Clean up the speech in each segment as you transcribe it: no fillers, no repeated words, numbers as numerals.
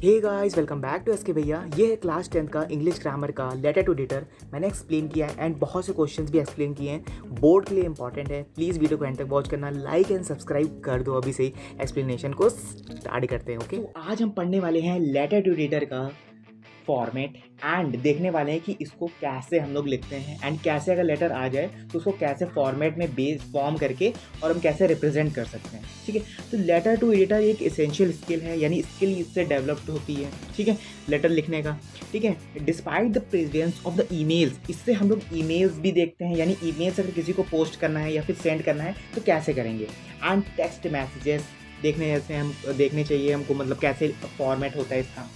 Hey guys, welcome back to SK भैया। ये है क्लास 10th का इंग्लिश ग्रामर का लेटर टू एडिटर। मैंने एक्सप्लेन किया है एंड बहुत से क्वेश्चंस भी एक्सप्लेन किए हैं। बोर्ड के लिए इंपॉर्टेंट है। प्लीज़ वीडियो को एंड तक वॉच करना, लाइक एंड सब्सक्राइब कर दो। अभी से ही एक्सप्लेनेशन को स्टार्ट करते हैं। ओके, तो आज हम पढ़ने वाले हैं लेटर टू एडिटर का फॉर्मेट एंड देखने वाले हैं कि इसको कैसे हम लोग लिखते हैं एंड कैसे अगर लेटर आ जाए तो उसको कैसे फॉर्मेट में बेस फॉर्म करके और हम कैसे रिप्रेजेंट कर सकते हैं। ठीक है, तो लेटर टू एडिटर एक एसेंशियल स्किल है, यानी स्किल इससे डेवलप्ड होती है। ठीक है, लेटर लिखने का। ठीक है, despite the presence of the emails, इससे हम लोग ईमेल्स भी देखते हैं, यानी ईमेल्स अगर किसी को पोस्ट करना है या फिर सेंड करना है तो कैसे करेंगे। एंड टेक्स्ट मैसेजेस देखने जैसे हम देखने चाहिए हमको, मतलब कैसे फॉर्मेट होता है इसका।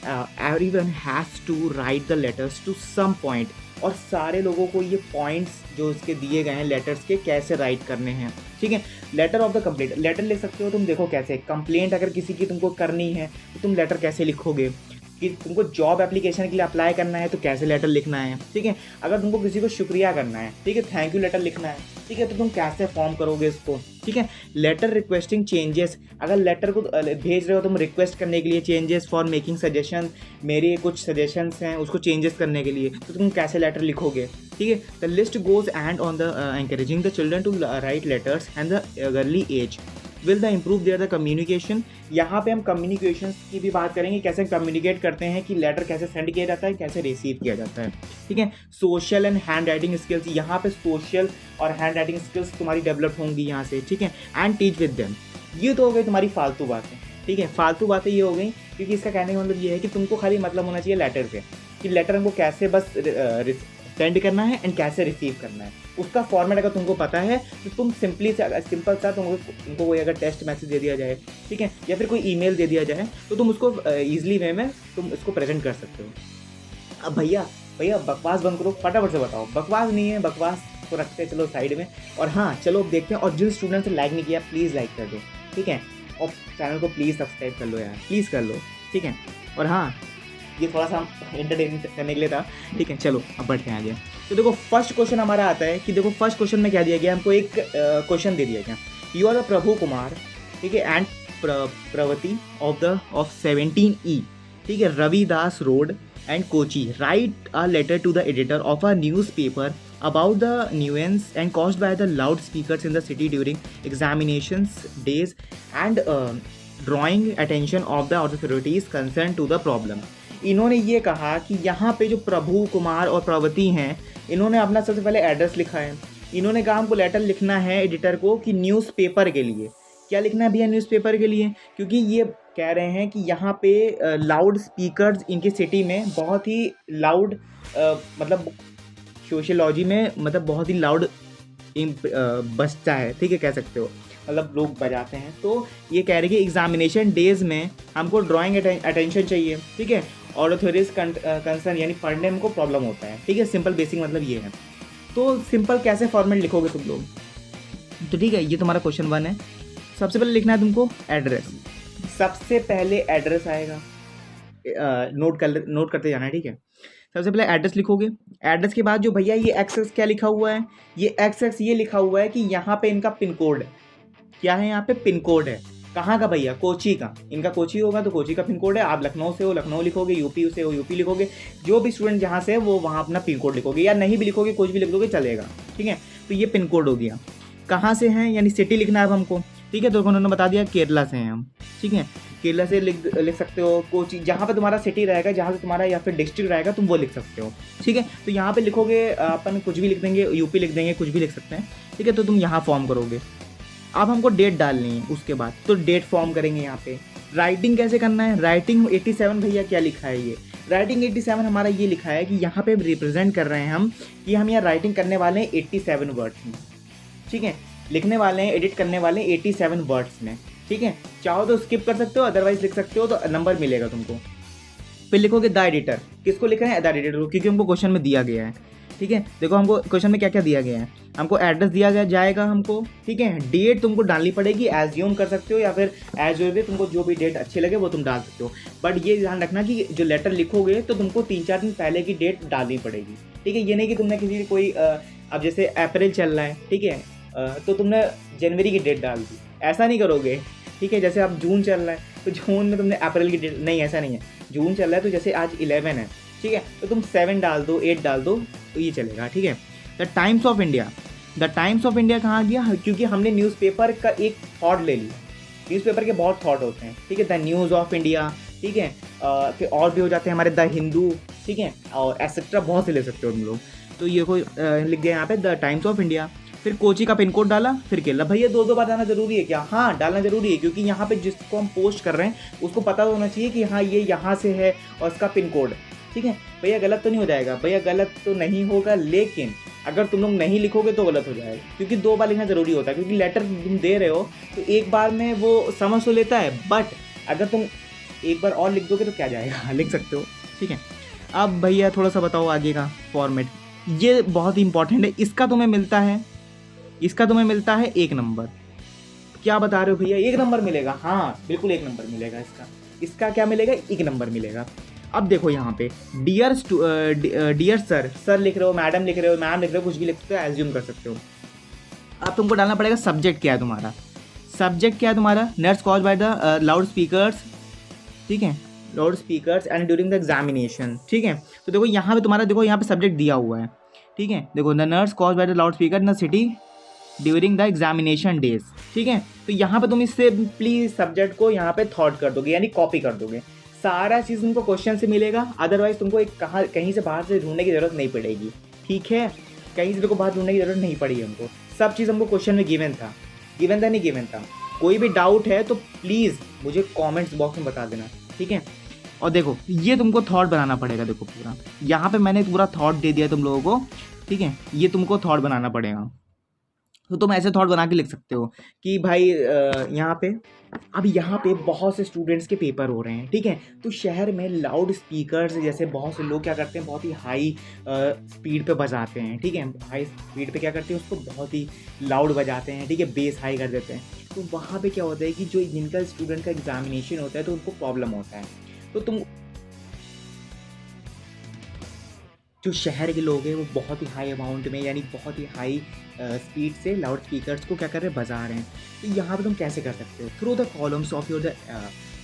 Everyone has to write the letters to some point, और सारे लोगों को ये पॉइंट्स जो इसके दिए गए हैं लेटर्स के कैसे राइट करने हैं। ठीक है, letter of the complaint, letter लिख सकते हो तुम। देखो कैसे कंप्लेंट अगर किसी की तुमको करनी है तो तुम लेटर कैसे लिखोगे। कि तुमको जॉब एप्लीकेशन के लिए अप्लाई करना है तो कैसे लेटर लिखना है। ठीक है, अगर तुमको किसी को शुक्रिया करना है, ठीक है, थैंक यू लेटर लिखना है, ठीक है, तो तुम कैसे फॉर्म करोगे इसको। ठीक है, लेटर रिक्वेस्टिंग चेंजेस, अगर लेटर को भेज रहे हो तुम रिक्वेस्ट करने के लिए, चेंजेस फॉर मेकिंग सजेशन, मेरे कुछ सजेशंस हैं उसको चेंजेस करने के लिए, तो तुम कैसे लेटर लिखोगे। ठीक है, the list goes and on the encouraging the children to write letters and the early age will the improve their the communication. यहाँ पे हम कम्युनिकेशन की भी बात करेंगे, कैसे कम्युनिकेट करते हैं, कि लेटर कैसे सेंड किया जाता है, कैसे रिसीव किया जाता है। ठीक है, social and hand writing skills, यहाँ पे सोशल और हैंड राइटिंग स्किल्स तुम्हारी डेवलप होंगी यहाँ से। ठीक है, एंड टीच विद देम, ये तो हो गई तुम्हारी फालतू बातें। ठीक है, फालतू बातें ये हो गई, क्योंकि इसका कहने का मतलब ये है कि तुमको खाली मतलब होना चाहिए लेटर से, कि लेटर हमको कैसे बस सेंड करना है एंड कैसे रिसीव करना है। उसका फॉर्मेट अगर तुमको पता है तो तुम सिंपल सा तुमको कोई अगर टेक्स्ट मैसेज दे दिया जाए, ठीक है, या फिर कोई ईमेल दे दिया जाए, तो तुम उसको ईजिली वे में तुम इसको प्रेजेंट कर सकते हो। अब भैया बकवास बंद करो, फटाफट से बताओ। बकवास नहीं है, बकवास को रखते हैं चलो साइड में। और हाँ, चलो अब देखते हैं। और जिन स्टूडेंट ने लाइक नहीं किया प्लीज़ लाइक कर दो। ठीक है, और चैनल को प्लीज़ सब्सक्राइब कर लो यार, प्लीज़ कर लो। ठीक है, और हाँ, ये थोड़ा सा एंटरटेनमेंट करने के लिए था। ठीक है, चलो अब बढ़ते हैं आगे। तो देखो फर्स्ट क्वेश्चन हमारा आता है कि देखो फर्स्ट क्वेश्चन में क्या दिया गया, हमको एक क्वेश्चन दे दिया गया। You are the Prabhu Kumar, ठीक है, एंड प्रवती ऑफ 17E, ठीक है, Ravidas road and Kochi, write a letter to the editor of a newspaper about the nuisance and caused by the loudspeakers in the city during examinations days and drawing attention of the authorities concerned to the problem। इन्होंने ये कहा कि यहाँ पे जो प्रभु कुमार और प्रवती हैं, इन्होंने अपना सबसे पहले एड्रेस लिखा है। इन्होंने कहा हमको लेटर लिखना है एडिटर को कि न्यूज़पेपर के लिए। क्या लिखना है भैया न्यूज़पेपर के लिए? क्योंकि ये कह रहे हैं कि यहाँ पे लाउड स्पीकर्स इनकी सिटी में बहुत ही लाउड, मतलब सोशियोलॉजी में मतलब बहुत ही लाउड बजता है। ठीक है, कह सकते हो, मतलब लोग बजाते हैं। तो ये कह रहे हैं कि एग्जामिनेशन डेज में हमको ड्राइंग अटेंशन चाहिए। ठीक है, और ऑथोरिटीज कंसर्न, यानी पढ़ने में हमको प्रॉब्लम होता है। ठीक है, सिंपल बेसिक मतलब ये है। तो सिंपल कैसे फॉर्मेट लिखोगे तुम लोग? तो ठीक है, ये तुम्हारा क्वेश्चन 1 है। सबसे पहले लिखना है तुमको एड्रेस। सबसे पहले एड्रेस आएगा, नोट करते जाना है। ठीक है, सबसे पहले एड्रेस लिखोगे। एड्रेस के बाद जो भैया ये एक्स क्या लिखा हुआ है, ये एक्स ये लिखा हुआ है कि यहाँ पे इनका पिन कोड है। क्या है यहाँ पे? पिन कोड है। कहाँ का भैया? कोची का। इनका कोची होगा तो कोची का पिन कोड है। आप लखनऊ से हो लखनऊ लिखोगे, यूपी से हो यूपी लिखोगे। जो भी स्टूडेंट जहाँ से है वो वहाँ अपना पिन कोड लिखोगे, या नहीं भी लिखोगे कुछ भी लिख दोगे चलेगा। ठीक है, तो ये पिन कोड हो गया। कहाँ से हैं, यानी सिटी लिखना है अब हमको। ठीक है, तो उन्होंने बता दिया केरला से हैं हम। ठीक है, केरला से लिख सकते हो। कोची, जहाँ पे तुम्हारा सिटी रहेगा, जहाँ से तुम्हारा या फिर डिस्ट्रिक्ट रहेगा, तुम वो लिख सकते हो। ठीक है, तो यहाँ पे लिखोगे, अपन कुछ भी लिख देंगे, यूपी लिख देंगे, कुछ भी लिख सकते हैं। ठीक है, तो तुम यहाँ फॉर्म करोगे। अब हमको डेट डालनी है उसके बाद, तो डेट फॉर्म करेंगे यहाँ पे। राइटिंग कैसे करना है? राइटिंग 87 भैया क्या लिखा है ये? राइटिंग 87 हमारा ये लिखा है कि यहाँ पे रिप्रेजेंट कर रहे हैं हम कि हम यहाँ राइटिंग करने वाले हैं 87 वर्ड्स में। ठीक है, लिखने वाले हैं, एडिट करने वाले हैं 87 वर्ड्स में। ठीक है, चाहो तो स्किप कर सकते हो, अदरवाइज लिख सकते हो, तो नंबर मिलेगा तुमको। फिर लिखोगे द एडिटर। किसको लिख रहे हैं? द एडिटर को, क्योंकि हमको क्वेश्चन में दिया गया है। ठीक है, देखो हमको क्वेश्चन में क्या क्या दिया गया है। हमको एड्रेस दिया गया जाएगा हमको। ठीक है, डेट तुमको डालनी पड़ेगी, एज्यूम कर सकते हो या फिर एज वे, तुमको जो भी डेट अच्छी लगे वो तुम डाल सकते हो। बट ये ध्यान रखना कि जो लेटर लिखोगे तो तुमको 3-4 दिन पहले की डेट डालनी पड़ेगी। ठीक है, ये नहीं कि तुमने किसी कोई अब जैसे अप्रैल चल रहा है, ठीक है, तो तुमने जनवरी की डेट डाल दी, ऐसा नहीं करोगे। ठीक है। जैसे अब जून चल रहा है तो जून में तुमने अप्रैल की डेट, नहीं ऐसा नहीं है, जून चल रहा है तो जैसे आज 11 है, ठीक है, तो तुम 7 डाल दो, 8 डाल दो तो ये चलेगा, ठीक है। The times of India, the times of India कहाँ गया, क्योंकि हमने न्यूज़पेपर का एक थॉट ले लिया। न्यूज़पेपर के बहुत थॉट होते हैं, ठीक है, द न्यूज़ ऑफ इंडिया, ठीक है, फिर और भी हो जाते हैं हमारे द हिंदू, ठीक है, और एसेट्रा बहुत से ले सकते हो तुम लोग। तो ये कोई लिख गया यहाँ पे द टाइम्स ऑफ इंडिया, फिर कोची का पिन कोड डाला, फिर केरला। भैया 2 बार डालना जरूरी है क्या? हाँ डालना जरूरी है, क्योंकि यहाँ पे जिसको हम पोस्ट कर रहे हैं उसको पता होना चाहिए कि हाँ ये यहाँ से है और इसका पिन कोड, ठीक है। भैया गलत तो नहीं हो जाएगा? भैया गलत तो नहीं होगा, लेकिन अगर तुम लोग नहीं लिखोगे तो गलत हो जाएगा, क्योंकि 2 बार लिखना जरूरी होता है, क्योंकि लेटर तुम दे रहे हो तो एक बार में वो समझ तो लेता है, बट अगर तुम एक बार और लिख दोगे तो क्या जाएगा, लिख सकते हो, ठीक है। अब भैया थोड़ा सा बताओ आगे का फॉर्मेट, ये बहुत ही इंपॉर्टेंट है, इसका तुम्हें मिलता है 1 नंबर। क्या बता रहे हो भैया, 1 नंबर मिलेगा? हाँ बिल्कुल 1 नंबर मिलेगा इसका क्या मिलेगा, 1 नंबर मिलेगा। अब देखो यहाँ पे डियर सर लिख रहे हो, मैडम लिख रहे हो, मैम लिख रहे हो, कुछ भी लिख सकते हो, एज्यूम कर सकते हो। अब तुमको डालना पड़ेगा सब्जेक्ट क्या है तुम्हारा, nurse cause by the loud speakers, ठीक है, loud speakers and during the examination, ठीक है। तो देखो यहाँ पे तुम्हारा, देखो यहाँ पे सब्जेक्ट दिया हुआ है, ठीक है, देखो the nurse cause by the loud speaker in the city during the examination days, ठीक है। तो यहाँ पे तुम इससे प्लीज सब्जेक्ट को यहाँ पे थॉट कर दोगे, यानी कॉपी कर दोगे। सारा चीज़ तुमको क्वेश्चन से मिलेगा, अदरवाइज तुमको एक कहीं से बाहर से ढूंढने की जरूरत नहीं पड़ेगी, ठीक है, कहीं से तुमको बाहर ढूंढने की जरूरत नहीं पड़ी हमको, सब चीज़ हमको क्वेश्चन में गिवन था नहीं गिवन था। कोई भी डाउट है तो प्लीज़ मुझे कॉमेंट्स बॉक्स में बता देना, ठीक है। और देखो ये तुमको थॉट बनाना पड़ेगा, देखो पूरा यहाँ पे मैंने पूरा थॉट दे दिया तुम लोगों को, ठीक है, ये तुमको थॉट बनाना पड़ेगा। तो तुम ऐसे थॉट बना के लिख सकते हो कि भाई यहाँ पे, अब यहाँ पे बहुत से स्टूडेंट्स के पेपर हो रहे हैं, ठीक है, तो शहर में लाउड स्पीकर्स जैसे बहुत से लोग क्या करते हैं, बहुत ही हाई स्पीड पे बजाते हैं, ठीक है, हाई स्पीड पे क्या करते हैं, उसको बहुत ही लाउड बजाते हैं, ठीक है, बेस हाई कर देते हैं। तो वहाँ पे क्या होता है कि जो जिनका स्टूडेंट का एग्जामिनेशन होता है तो उनको प्रॉब्लम होता है। तो तुम जो शहर के लोग हैं वो बहुत ही हाई अमाउंट में, यानी बहुत ही हाई स्पीड से लाउड स्पीकर्स को क्या कर रहे हैं, बजा रहे हैं। तो यहाँ पे तुम कैसे कर सकते हो, through the columns of your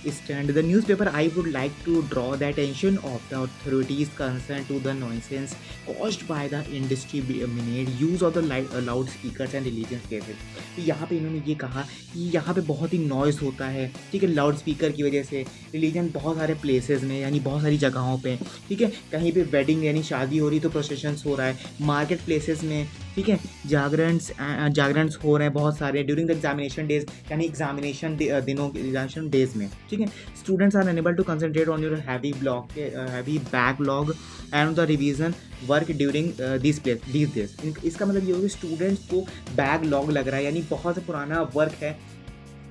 stand the newspaper, I would like to draw the attention of the authorities concerned to the nuisance caused by the indiscriminate use of the loudspeakers and religious cases। तो यहाँ पे इन्होंने ये कहा कि यहाँ पे बहुत ही नॉइस होता है, ठीक है, लाउड स्पीकर की वजह से। रिलीजन बहुत सारे प्लेसेस में, यानी बहुत सारी जगहों पे, ठीक है, कहीं पे वेडिंग यानी शादी हो रही तो प्रोसेशंस हो रहा है, मार्केट प्लेसेस में, ठीक है, जागरणस हो रहे हैं बहुत सारे, ड्यूरिंग द एग्जामिनेशन डेज, यानी एग्जामिनेशन दिनों एग्जामिनेशन डेज में, ठीक है। Students are unable to concentrate on your heavy backlog and the revision work during this days. इसका मतलब ये होगा स्टूडेंट्स को बैकलॉग लग रहा है, यानी बहुत पुराना वर्क है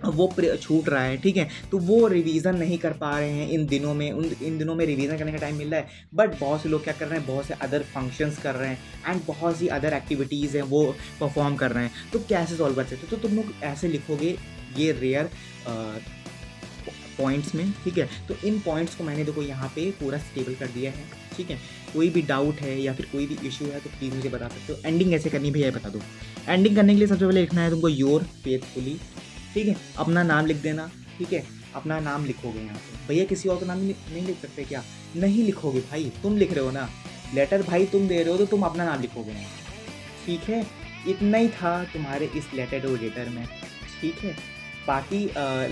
वो छूट रहा है, ठीक है, तो वो रिवीजन नहीं कर पा रहे हैं इन दिनों में, इन दिनों में रिवीजन करने का टाइम मिल रहा है, बट बहुत से लोग क्या कर रहे हैं, बहुत से अदर फंक्शंस कर रहे हैं एंड बहुत सी अदर एक्टिविटीज़ हैं वो परफॉर्म कर रहे हैं। तो कैसे सॉल्व कर सकते हो, तो तुम लोग ऐसे लिखोगे ये रेयर पॉइंट्स में, ठीक है। तो इन पॉइंट्स को मैंने देखो यहाँ पे पूरा स्टेबल कर दिया है, ठीक है। कोई भी डाउट है या फिर कोई भी इशू है तो प्लीज़ मुझे बता सकते हो। एंडिंग कैसे करनी भैया बता दो। एंडिंग करने के लिए सबसे पहले लिखना है तुमको योर फेथफुली, ठीक है, अपना नाम लिख देना, ठीक है, अपना नाम लिखोगे यहाँ पे। भैया किसी और का नाम नहीं लिख सकते क्या? नहीं लिखोगे भाई, तुम लिख रहे हो ना लेटर, भाई तुम दे रहे हो तो तुम अपना नाम लिखोगे ना, ठीक है। इतना ही था तुम्हारे इस लेटर टू एडिटर में, ठीक है। बाकी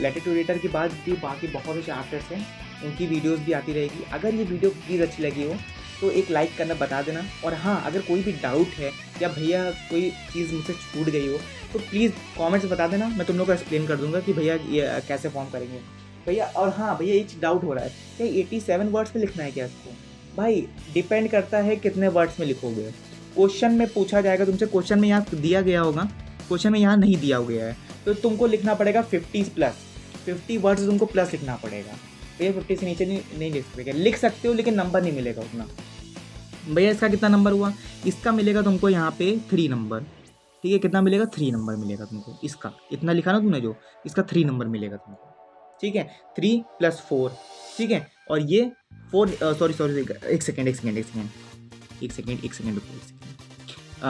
लेटर टू एडिटर के बाद भी बाकी बहुत से चैप्टर्स हैं, उनकी वीडियोस भी आती रहेगी। अगर ये वीडियो प्लीज़ अच्छी लगी हो तो एक लाइक करना बता देना, और हाँ अगर कोई भी डाउट है या भैया कोई चीज़ मुझसे छूट गई हो तो प्लीज़ कमेंट्स बता देना, मैं तुम लोग को एक्सप्लेन कर दूंगा कि भैया ये कैसे फॉर्म करेंगे भैया। और हाँ भैया एक डाउट हो रहा है, क्या 87 वर्ड्स में लिखना है क्या इसको? भाई डिपेंड करता है कितने वर्ड्स में लिखोगे। क्वेश्चन में पूछा जाएगा तुमसे, क्वेश्चन में यहाँ दिया गया होगा, क्वेश्चन में यहाँ नहीं दिया गया है, तो तुमको लिखना पड़ेगा 50 वर्ड्स तुमको प्लस लिखना पड़ेगा भैया। 50 से नीचे नहीं लिख सकते, लिख सकते हो लेकिन नंबर नहीं मिलेगा उतना। भैया इसका कितना नंबर हुआ? इसका मिलेगा तुमको यहाँ पे 3 नंबर, ठीक है। कितना मिलेगा? 3 नंबर मिलेगा तुमको। इसका इतना लिखा ना तुमने जो, इसका 3 नंबर मिलेगा तुमको, ठीक है। 3 + 4, ठीक है, और ये 4 सॉरी एक सेकेंड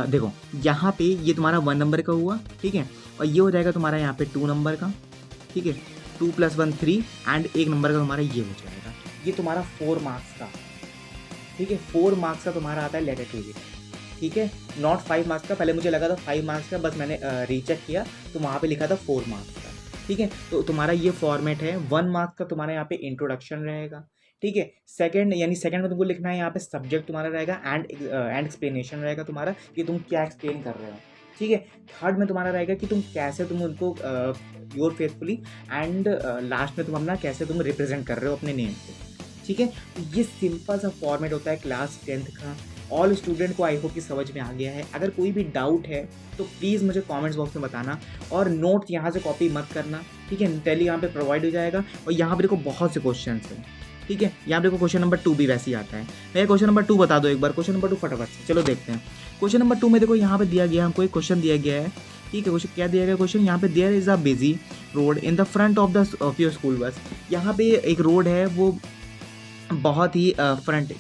देखो यहाँ पे ये तुम्हारा 1 नंबर का हुआ, ठीक है, और ये हो जाएगा तुम्हारा यहाँ पे 2 नंबर का, ठीक है, 2 + 1 3 एंड एक नंबर का तुम्हारा ये हो जाएगा। ये तुम्हारा 4 मार्क्स का, ठीक है, 4 मार्क्स का तुम्हारा आता है लेटर टू डिटर, ठीक है, नॉट 5 मार्क्स का। पहले मुझे लगा था 5 मार्क्स का, बस मैंने रीचेक किया तो वहाँ पे लिखा था 4 मार्क्स का, ठीक है। तो तुम्हारा ये फॉर्मेट है। 1 मार्क्स का तुम्हारा यहाँ पे इंट्रोडक्शन रहेगा, ठीक है। सेकंड में तुमको लिखना है यहाँ पे सब्जेक्ट तुम्हारा रहेगा एंड एक्सप्लेनेशन रहेगा तुम्हारा कि तुम क्या एक्सप्लेन कर रहे हो, ठीक है। थर्ड में तुम्हारा रहेगा कि तुम कैसे तुम उनको योर फेथफुली एंड लास्ट में तुम अपना कैसे तुम रिप्रेजेंट कर रहे हो अपने नेम को, ठीक है। तो ये सिंपल सा फॉर्मेट होता है क्लास 10th का। ऑल स्टूडेंट को आई होप कि समझ में आ गया है। अगर कोई भी डाउट है तो प्लीज़ मुझे कमेंट्स बॉक्स में बताना, और नोट यहाँ से कॉपी मत करना, ठीक है। टेलीग्राम पे प्रोवाइड हो जाएगा। और यहाँ पर देखो बहुत से क्वेश्चन हैं, ठीक है। यहाँ पे देखो क्वेश्चन नंबर 2 भी वैसे ही आता है। मैं क्वेश्चन नंबर 2 बता दो एक बार, क्वेश्चन नंबर 2 फटाफट से चलो देखते हैं। क्वेश्चन नंबर 2 में देखो यहाँ पे दिया गया, हमको एक क्वेश्चन दिया गया है, ठीक है। क्वेश्चन क्या दिया गया क्वेश्चन, यहाँ पे there is a busy road in the front of your school बस। यहाँ पे एक रोड है वो बहुत ही front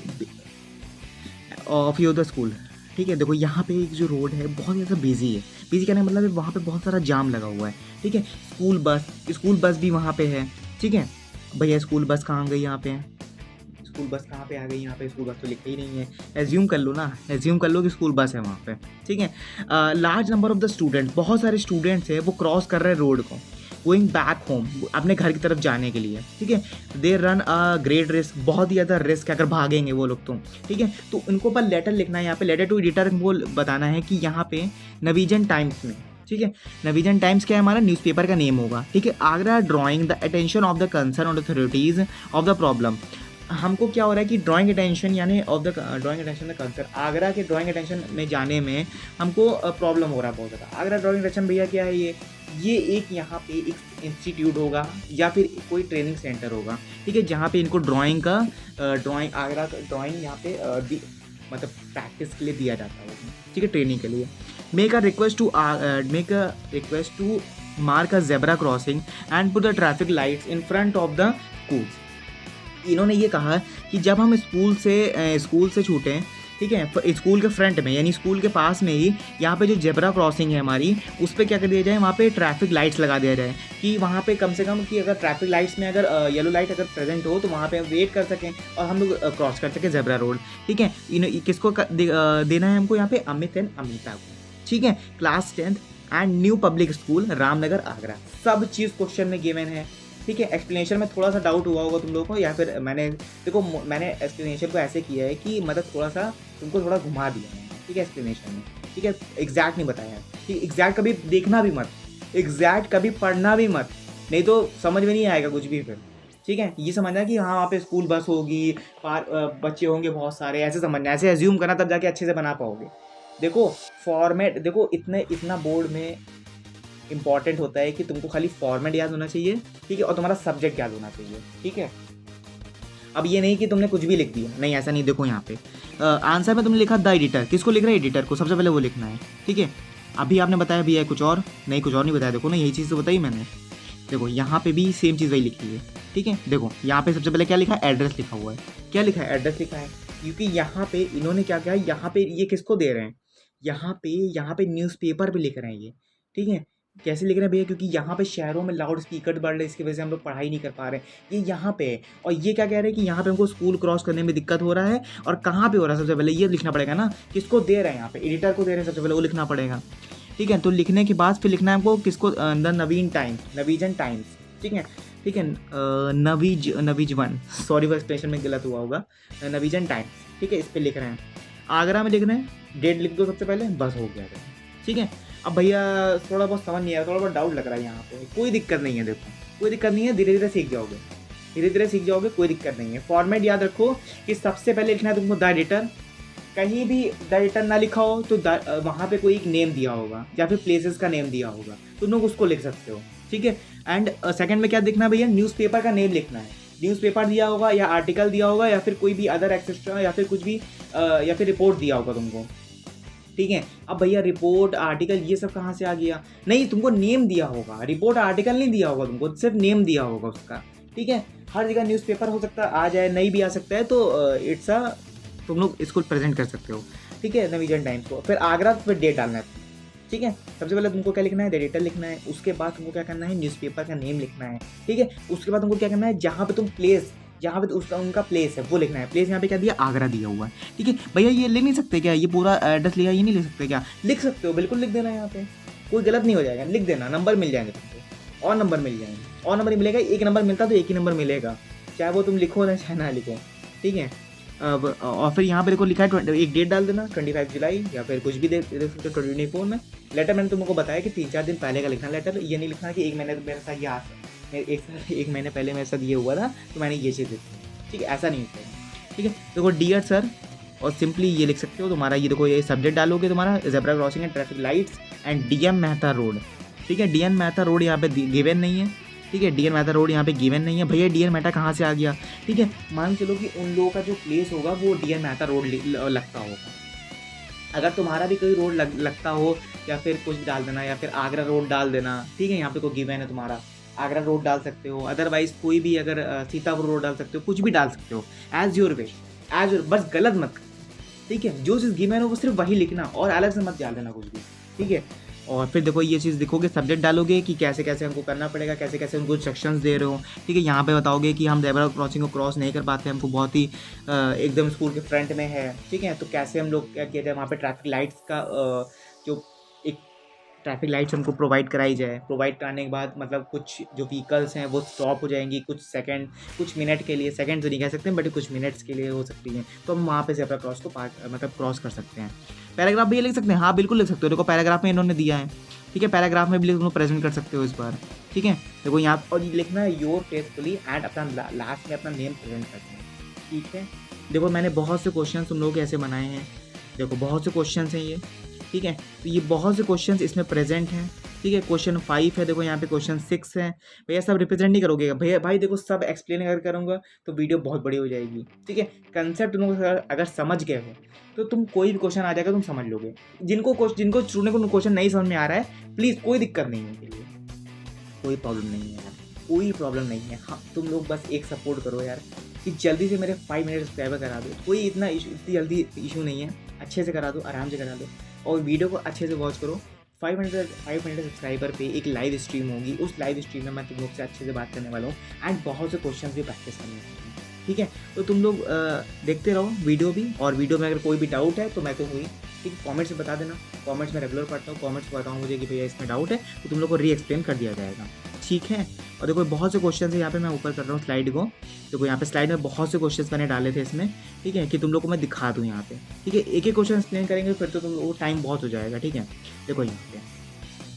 of your the school, ठीक है। देखो यहाँ पे एक जो रोड है बहुत ज़्यादा बिजी है। बिजी कहने का मतलब है वहाँ पे बहुत सारा जाम लगा हुआ है, ठीक है। स्कूल बस भी वहाँ पे है, ठीक है। भैया स्कूल बस कहाँ गई, यहाँ पे स्कूल बस कहाँ पे आ गई, यहाँ पे स्कूल बस तो लिखा ही नहीं है। एज्यूम कर लो ना, एज्यूम कर लो कि स्कूल बस है वहाँ पे, ठीक है। Large number of the student, बहुत सारे स्टूडेंट्स हैं वो क्रॉस कर रहे हैं रोड को, गोइंग बैक होम, अपने घर की तरफ जाने के लिए, ठीक है। They run a great risk, बहुत ही ज़्यादा रिस्क, अगर भागेंगे वो लोग तो, ठीक है। तो उनको पर लेटर लिखना है यहाँ पे, लेटर टू एडिटर को बताना है कि यहाँ पे नवीजन टाइम्स में, ठीक है। नवीजन टाइम्स क्या है, हमारा न्यूज़पेपर का नेम होगा, ठीक है। Agra drawing the attention of the concern authorities of the problem. हमको क्या हो रहा है कि ड्राइंग अटेंशन यानी of the drawing attention the concern, Agra के ड्राइंग अटेंशन में जाने में हमको प्रॉब्लम हो रहा है बहुत ज़्यादा। आगरा ड्राइंग अटेंशन भैया क्या है, ये एक यहाँ पे एक इंस्टीट्यूट होगा या फिर कोई ट्रेनिंग सेंटर होगा, ठीक है, जहाँ पे इनको ड्राइंग का आगरा का ड्राइंग यहाँ पे मतलब प्रैक्टिस के लिए दिया जाता है, ठीक है, ट्रेनिंग के लिए। Make a request to mark a zebra crossing and put the traffic lights in front of the schools. इन्होंने ये कहा कि जब हम स्कूल से छूटें, ठीक है, स्कूल के फ्रंट में यानी स्कूल के पास में ही यहाँ पे जो जेब्रा क्रॉसिंग है हमारी, उस पर क्या कर दिया जाए, वहाँ पे ट्रैफिक लाइट्स लगा दिया जाए कि वहाँ पे कम से कम कि अगर ट्रैफिक लाइट्स में अगर येलो लाइट अगर प्रेजेंट हो तो वहाँ पे हम वेट कर सकें और हम लोग क्रॉस कर सकें जेब्रा रोड, ठीक है। किसको देना है हमको यहाँ पे, अमित एंड अमिता को, ठीक है। Class 10th and new public school Ramnagar Agra, सब चीज़ क्वेश्चन में गिवन है, ठीक है। एक्सप्लेनेशन में थोड़ा सा डाउट हुआ होगा तुम लोगों को, या फिर मैंने एक्सप्लेनेशन को ऐसे किया है कि मतलब थोड़ा सा तुमको थोड़ा घुमा दिया है, ठीक है, एक्सप्लेनेशन में, ठीक है। एग्जैक्ट नहीं बताया, ठीक, एग्जैक्ट कभी देखना भी मत, एग्जैक्ट कभी पढ़ना भी मत, नहीं तो समझ में नहीं आएगा कुछ भी फिर, ठीक है। ये समझना कि हाँ वहाँ पे स्कूल बस होगी, बच्चे होंगे बहुत सारे, ऐसे समझना, ऐसे एज्यूम करना, तब जाके अच्छे से बना पाओगे। देखो फॉर्मेट, देखो इतना बोर्ड में इंपॉर्टेंट होता है कि तुमको खाली फॉर्मेट याद होना चाहिए, ठीक है, और तुम्हारा सब्जेक्ट याद होना चाहिए, ठीक है। अब ये नहीं कि तुमने कुछ भी लिख दिया, नहीं ऐसा नहीं। देखो यहाँ पे आंसर में तुमने लिखा द एडिटर, किसको लिख रहा है, एडिटर को, सबसे पहले वो लिखना है, ठीक है। अभी आपने बताया भैया कुछ और नहीं, कुछ और नहीं बताया, देखो ना यही चीज़ तो बताई मैंने। देखो यहाँ पे भी सेम चीज़ वही लिखी है, ठीक है। देखो यहाँ पे सबसे पहले क्या लिखा है, एड्रेस लिखा हुआ है, क्या लिखा है, एड्रेस लिखा है, क्योंकि यहाँ पे इन्होंने क्या किया, यहाँ पे ये किसको दे रहे हैं, यहाँ पे न्यूज़पेपर पे लिख रहे हैं ये, ठीक है। कैसे लिख रहे हैं भैया, क्योंकि यहाँ पे शहरों में लाउड स्पीकर बढ़ रहे हैं, इसकी वजह से हम लोग पढ़ाई नहीं कर पा रहे हैं, ये यहाँ पे है। और ये क्या कह रहे हैं कि यहाँ पे हमको स्कूल क्रॉस करने में दिक्कत हो रहा है, और कहाँ पे हो रहा है सबसे पहले ये लिखना पड़ेगा ना, किसको दे रहे हैं, यहाँ पे एडिटर को दे रहे हैं, सबसे पहले वो लिखना पड़ेगा, ठीक है। तो लिखने के बाद फिर लिखना है हमको किसको, द नवीजन टाइम्स, ठीक है, ठीक है। नवीजन, सॉरी फॉर एक्सप्रेशन में गलत हुआ होगा, नवीजन टाइम्स, ठीक है, इस पर लिख रहे हैं। आगरा में लिख रहे हैं, डेट लिख दो सबसे पहले, बस हो गया, ठीक है। अब भैया थोड़ा बहुत समझ नहीं आया, थोड़ा बहुत डाउट लग रहा है यहाँ पे, कोई दिक्कत नहीं है, देखो कोई दिक्कत नहीं है, धीरे धीरे सीख जाओगे, कोई दिक्कत नहीं है। फॉर्मेट याद रखो कि सबसे पहले लिखना है तुमको द एडिटर, कहीं भी द एडिटर ना लिखा हो तो वहाँ पे कोई एक नेम दिया होगा या फिर प्लेसेस का नेम दिया होगा, तुम लोग उसको लिख सकते हो, ठीक है। एंड सेकंड में क्या दिखना है भैया, न्यूज़पेपर का नेम लिखना है, न्यूज़पेपर दिया होगा या आर्टिकल दिया होगा या फिर कोई भी अदर एक्सेट्रा या फिर कुछ भी या फिर रिपोर्ट दिया होगा तुमको, ठीक है। अब भैया रिपोर्ट आर्टिकल ये सब कहाँ से आ गया, नहीं तुमको नेम दिया होगा, रिपोर्ट आर्टिकल नहीं दिया होगा तुमको, सिर्फ नेम दिया होगा उसका, ठीक है। हर जगह न्यूज़पेपर हो सकता है, आ जाए, नहीं भी आ सकता है, तो इट्स तुम लोग इसको प्रेजेंट कर सकते हो, ठीक है, नवीजन टाइम्स को। फिर आगरा, फिर डेट डालना है, ठीक है। सबसे पहले तुमको क्या लिखना है, द डेटर लिखना है। उसके बाद तुमको क्या करना है, न्यूज़पेपर का नेम लिखना है। ठीक है। उसके बाद तुमको क्या करना है, जहाँ पे तुम प्लेस, जहाँ पे उसका उनका प्लेस है वो लिखना है। प्लेस यहाँ पे क्या दिया, आगरा दिया हुआ है। ठीक है भैया, ये लिख नहीं सकते क्या, ये पूरा एड्रेस लिखा, ये नहीं लिख सकते क्या? लिख सकते हो, बिल्कुल लिख देना, यहाँ पे कोई गलत नहीं हो जाएगा, लिख देना। नंबर मिल जाएंगे तुमको, और नंबर मिल जाएंगे, और नंबर ही मिलेगा। एक नंबर मिलता तो एक ही नंबर मिलेगा, चाहे वो तुम लिखो ना चाहे ना लिखो। ठीक है। अब और फिर यहाँ पे देखो लिखा है एक डेट डाल देना, 25 जुलाई, या फिर कुछ भी दे सकते हो 24 में। लेटर मैंने तुमको बताया कि 3-4 दिन पहले का लिखना लेटर। ये नहीं लिखना कि एक महीने मेरे साथ ये एक महीने पहले मेरे साथ ये हुआ था तो मैंने ये चीज़ लिखी। ठीक है, ऐसा नहीं होता है। ठीक है, देखो डियर सर, और सिंपली ये लिख सकते हो तुम्हारा। ये देखो, ये सब्जेक्ट डालोगे तुम्हारा zebra crossing and traffic lights and DM Mehta road. ठीक है, डीएम मेहता रोड यहाँ पे गिवन नहीं है। ठीक है, डीएन मेहता रोड यहाँ पे गिवन नहीं है। भैया डीएन मेहता कहाँ से आ गया? ठीक है, मान चलो कि उन लोगों का जो प्लेस होगा वो डीएन मेहता रोड लगता होगा। अगर तुम्हारा भी कोई रोड लगता हो, या फिर कुछ डाल देना, या फिर आगरा रोड डाल देना। ठीक है, यहाँ पे कोई गिवन है तुम्हारा, आगरा रोड डाल सकते हो। अदरवाइज कोई भी, अगर सीतापुर रोड डाल सकते हो, कुछ भी डाल सकते हो, as your wish, as your, बस गलत मत। ठीक है, जो चीज़ गिवन हो वो सिर्फ वही लिखना, और अलग से मत डाल देना कुछ भी। ठीक है, और फिर देखो ये चीज़ लिखोगे, सब्जेक्ट डालोगे कि कैसे कैसे हमको करना पड़ेगा, कैसे कैसे उनको इंस्ट्रक्शंस दे रहे हो। ठीक है, यहाँ पे बताओगे कि हम ज़ेब्रा क्रॉसिंग को क्रॉस नहीं कर पाते, हमको बहुत ही एकदम स्कूल के फ्रंट में है। ठीक है, तो कैसे हम लोग क्या किया जाए, वहाँ पे ट्रैफिक लाइट्स का जो एक ट्रैफिक लाइट्स हमको प्रोवाइड कराई जाए। प्रोवाइड कराने के बाद मतलब कुछ जो व्हीकल्स हैं वो स्टॉप हो जाएंगी कुछ सेकंड, कुछ मिनट के लिए, सेकंड तो नहीं कह सकते बट कुछ मिनट्स के लिए हो सकती हैं, तो हम वहाँ पे ज़ेब्रा क्रॉस को मतलब क्रॉस कर सकते हैं। पैराग्राफ भी ये लिख सकते हैं, हाँ बिल्कुल लिख सकते हो। देखो पैराग्राफ में इन्होंने दिया है। ठीक है, पैराग्राफ में भी तुम प्रेजेंट कर सकते हो इस बार। ठीक है, देखो यहाँ और ये लिखना है योर फेथफुली एंड अपना लास्ट में अपना नेम प्रेजेंट करते हैं। ठीक है, देखो मैंने बहुत से क्वेश्चन तुम लोग ऐसे बनाए हैं। देखो बहुत से क्वेश्चन हैं ये। ठीक है, तो ये बहुत से क्वेश्चंस इसमें प्रेजेंट हैं। ठीक है, क्वेश्चन 5 है, देखो यहाँ पे क्वेश्चन 6 है। भैया सब रिप्रेजेंट नहीं करोगे भैया, भाई देखो सब एक्सप्लेन अगर करूँगा तो वीडियो बहुत बड़ी हो जाएगी। ठीक है, कंसेप्ट तुम अगर समझ गए हो तो तुम कोई भी क्वेश्चन आ जाएगा तुम समझ लोगे। जिनको स्टूडेंट को क्वेश्चन नहीं समझ में आ रहा है, प्लीज़ कोई दिक्कत नहीं है, उनके लिए कोई प्रॉब्लम नहीं है यार, कोई प्रॉब्लम नहीं है। हाँ, तुम लोग बस एक सपोर्ट करो यार कि जल्दी से मेरे 5 मिनट सब्सक्राइबर करा दो। कोई इतनी जल्दी इशू नहीं है, अच्छे से करा दो, आराम से करा दो, और वीडियो को अच्छे से वॉच करो। 5 मिनट सब्सक्राइबर पे एक लाइव स्ट्रीम होगी, उस लाइव स्ट्रीम में मैं तुम लोग से अच्छे से बात करने वाला हूँ एंड बहुत से क्वेश्चन भी प्रैक्टिस करने वाला हूँ। ठीक है, तो तुम लोग देखते रहो वीडियो भी, और वीडियो में अगर कोई भी डाउट है तो मैं तो हुई, ठीक है, कमेंट्स में बता देना। कमेंट्स में रेगुलर पढ़ता हूँ, कमेंट्स बताऊँ मुझे कि भैया इसमें डाउट है तो तुम लोग को री एक्सप्लेन कर दिया जाएगा। ठीक है, और देखो बहुत से क्वेश्चन है यहाँ पे, मैं ऊपर कर रहा हूँ स्लाइड को। देखो यहाँ पे स्लाइड में बहुत से क्वेश्चन मैंने डाले थे इसमें। ठीक है, कि तुम लोग को मैं दिखा दूँ यहाँ पे। ठीक है, एक एक क्वेश्चन एक्सप्लेन करेंगे फिर तो तुम लोग को टाइम बहुत हो जाएगा। ठीक है, देखो यहाँ पे,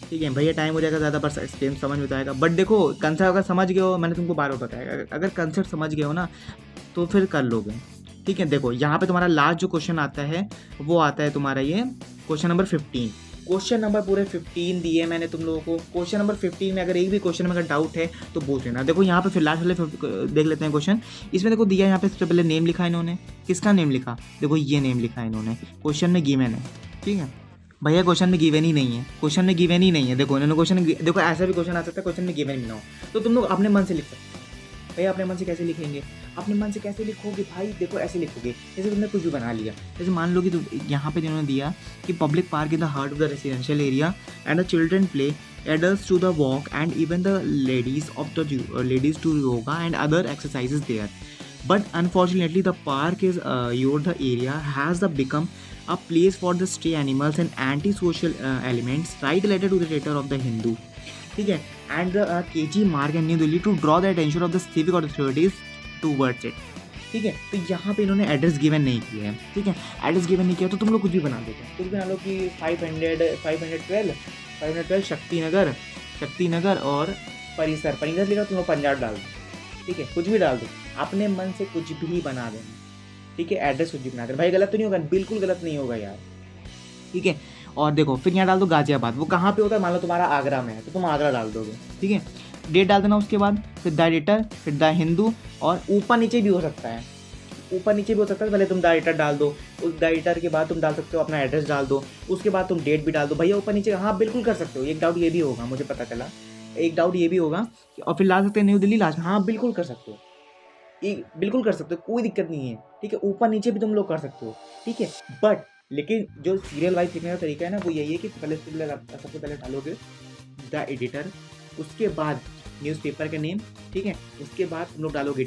ठीक है भैया टाइम हो जाएगा ज़्यादा, बस एक्सप्लेन समझ में तो आएगा। बट देखो कंसेप्ट अगर समझ गए हो, मैंने तुमको बार बार बताया, अगर कंसेप्ट समझ गए हो ना तो फिर कर लोगे। ठीक है, देखो यहाँ पे तुम्हारा लास्ट जो क्वेश्चन आता है वो आता है तुम्हारा ये क्वेश्चन नंबर 15। क्वेश्चन नंबर पूरे 15 दिए मैंने तुम लोगों को। क्वेश्चन नंबर 15 में अगर एक भी क्वेश्चन में अगर डाउट है तो पूछ लेना। देखो यहाँ पे फिर लास्ट वाले देख लेते हैं क्वेश्चन। इसमें देखो दिया यहाँ पे सबसे पहले नेम लिखा है इन्होंने। किसका नेम लिखा? देखो ये नेम लिखा है इन्होंने, क्वेश्चन में गिवन है। ठीक है भैया, क्वेश्चन में गिवन ही नहीं है, क्वेश्चन में गिवन ही नहीं है। देखो इन्होंने क्वेश्चन, देखो ऐसा भी क्वेश्चन आ सकता है क्वेश्चन में गिवन भी ना हो, तो तुम लोग अपने मन से लिख सकते हो। भैया अपने मन से कैसे लिखेंगे? अपने मन से कैसे लिखोगे भाई? देखो ऐसे लिखोगे जैसे तुमने कुछ भी बना लिया। जैसे मान लो कि यहाँ पे इन्होंने दिया कि public park in the heart of the residential area and the children play, adults to the walk and even the ladies to yoga and other exercises there. But unfortunately the park is the area has become a place for the stray animals and anti-social elements. Write a letter to the editor of the Hindu. ठीक है, and the KG Marg and New Delhi to draw the attention of the civic authorities towards it. ठीक है, तो यहाँ पे इन्होंने address given नहीं किया है। ठीक है, एड्रेस गिवन नहीं किया तो तुम लोग कुछ भी बना देते, कुछ बना लो कि 512 शक्तिनगर और परिसर लिखा, तुम लोग पंजाब डाल दो। ठीक है, कुछ भी डाल दो, अपने मन से कुछ भी बना देना। ठीक है, एड्रेस कुछ भी बना देना भाई, गलत तो नहीं होगा, बिल्कुल गलत नहीं होगा यार। ठीक है, और देखो फिर यहाँ डाल दो गाजियाबाद। वो कहाँ पे होता है? मान लो तुम्हारा आगरा में है तो तुम आगरा डाल दोगे। ठीक है, डेट डाल देना, उसके बाद फिर द एडिटर, फिर द हिंदू, और ऊपर नीचे भी हो सकता है, ऊपर नीचे भी हो सकता है। पहले तुम द एडिटर डाल दो, उस द एडिटर के बाद तुम डाल सकते हो अपना एड्रेस डाल दो, उसके बाद तुम डेट भी डाल दो। भैया ऊपर नीचे, हाँ बिल्कुल कर सकते हो। एक डाउट ये भी होगा, मुझे पता चला, एक डाउट ये भी होगा, और फिर ला सकते हैं न्यू दिल्ली लास्ट। हाँ बिल्कुल कर सकते हो, बिल्कुल कर सकते हो, कोई दिक्कत नहीं है। ठीक है, ऊपर नीचे भी तुम लोग कर सकते हो। ठीक है, बट लेकिन जो सीरियल वाइज लिखने का तरीका है ना वो यही है कि सबसे पहले डालोगे द एडिटर, उसके बाद न्यूज़पेपर का नेम, ठीक है, उसके बाद तुम लोग डालोगे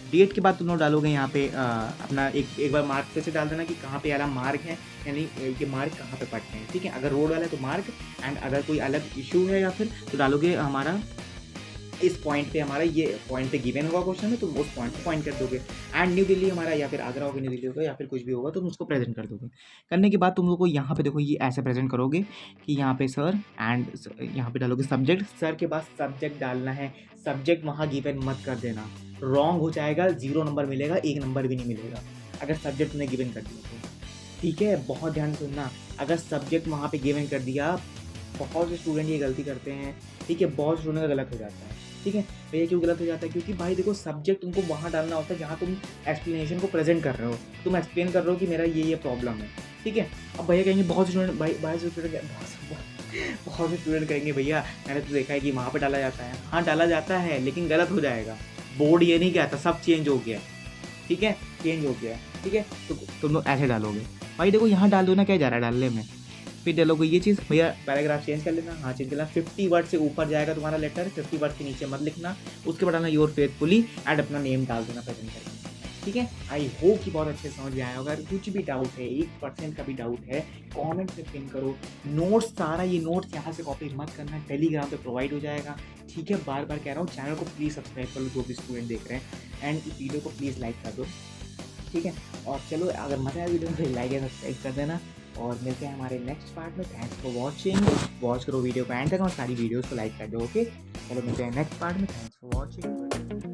डेट के बाद तुम लोग डालोगे यहाँ पे अपना एक बार मार्क पे से डाल देना कि कहाँ पे यार मार्क है, यानी ये मार्क कहाँ पे पड़ते हैं, ठीक है। अगर रोड वाला है तो मार्क, एंड अगर कोई अलग इशू है या फिर तो डालोगे हमारा इस पॉइंट पे, हमारा ये पॉइंट पे गिवन होगा क्वेश्चन में, तुम उस पॉइंट पे पॉइंट कर दोगे। एंड न्यू दिल्ली हमारा, या फिर आगरा होगा, न्यू दिल्ली होगा, या फिर कुछ भी होगा, तुम उसको प्रेजेंट कर दोगे। करने के बाद तुम लोग को यहाँ पे देखो ये ऐसे प्रेजेंट करोगे कि यहाँ पे सर, एंड यहाँ पे डालोगे सब्जेक्ट, सर के बाद सब्जेक्ट डालना है, सब्जेक्ट वहाँ गिवन मत कर देना, रॉन्ग हो जाएगा, 0 नंबर मिलेगा, 1 नंबर भी नहीं मिलेगा अगर सब्जेक्ट तुमने गिवन कर दिया तो, ठीक है। बहुत ध्यान से सुनना, अगर सब्जेक्ट वहाँ पे गिवन कर दिया, बहुत से स्टूडेंट ये गलती करते हैं, ठीक है, बहुत स्टूडेंट का गलत हो जाता है, ठीक है। तो ये क्यों गलत हो जाता है, क्योंकि भाई देखो सब्जेक्ट तुमको वहाँ डालना होता है जहाँ तुम एक्सप्लेनेशन को प्रेजेंट कर रहे हो, तुम एक्सप्लेन कर रहे हो कि मेरा ये प्रॉब्लम है, ठीक है। अब भैया कहेंगे, बहुत से स्टूडेंट बहुत से स्टूडेंट कहेंगे भैया मैंने तो देखा है कि वहाँ पर डाला जाता है। हाँ डाला जाता है, लेकिन गलत हो जाएगा, बोर्ड ये नहीं कहता, सब चेंज हो गया, ठीक है, चेंज हो गया, ठीक है। तो तुम लोग ऐसे डालोगे, भाई देखो यहाँ डाल दो ना, क्या जा रहा है डालने में, फिर डालोगे ये चीज़, भैया पैराग्राफ चेंज कर लेना, हाँ चेंज कर लेना, 50 वर्ड से ऊपर जाएगा तुम्हारा लेटर, 50 वर्ड के नीचे मत लिखना, उसके बाद डालना योर फेथफुली एंड अपना नेम डाल देना प्रेजेंट करके, ठीक है। आई होप कि बहुत अच्छे समझ में आया होगा। अगर कुछ भी डाउट है, 1% का भी डाउट है, कमेंट से पिन करो। नोट्स सारा ये नोट्स यहाँ से कॉपी मत करना, टेलीग्राम पे प्रोवाइड हो जाएगा, ठीक है। बार बार कह रहा हूँ, चैनल को प्लीज़ सब्सक्राइब कर लो जो भी स्टूडेंट देख रहे हैं, एंड इस वीडियो को प्लीज़ लाइक कर दो, ठीक है। और चलो अगर मज़ा आया वीडियो में तो लाइक एंड सब्सक्राइब कर देना, और मिलते हैं हमारे नेक्स्ट पार्ट में। थैंक्स फॉर वॉचिंग, वॉच करो वीडियो को एंड तक और सारी वीडियोज़ को लाइक कर दो, ओके। चलो मिलते हैं नेक्स्ट पार्ट में, थैंक्स फॉर वॉचिंग।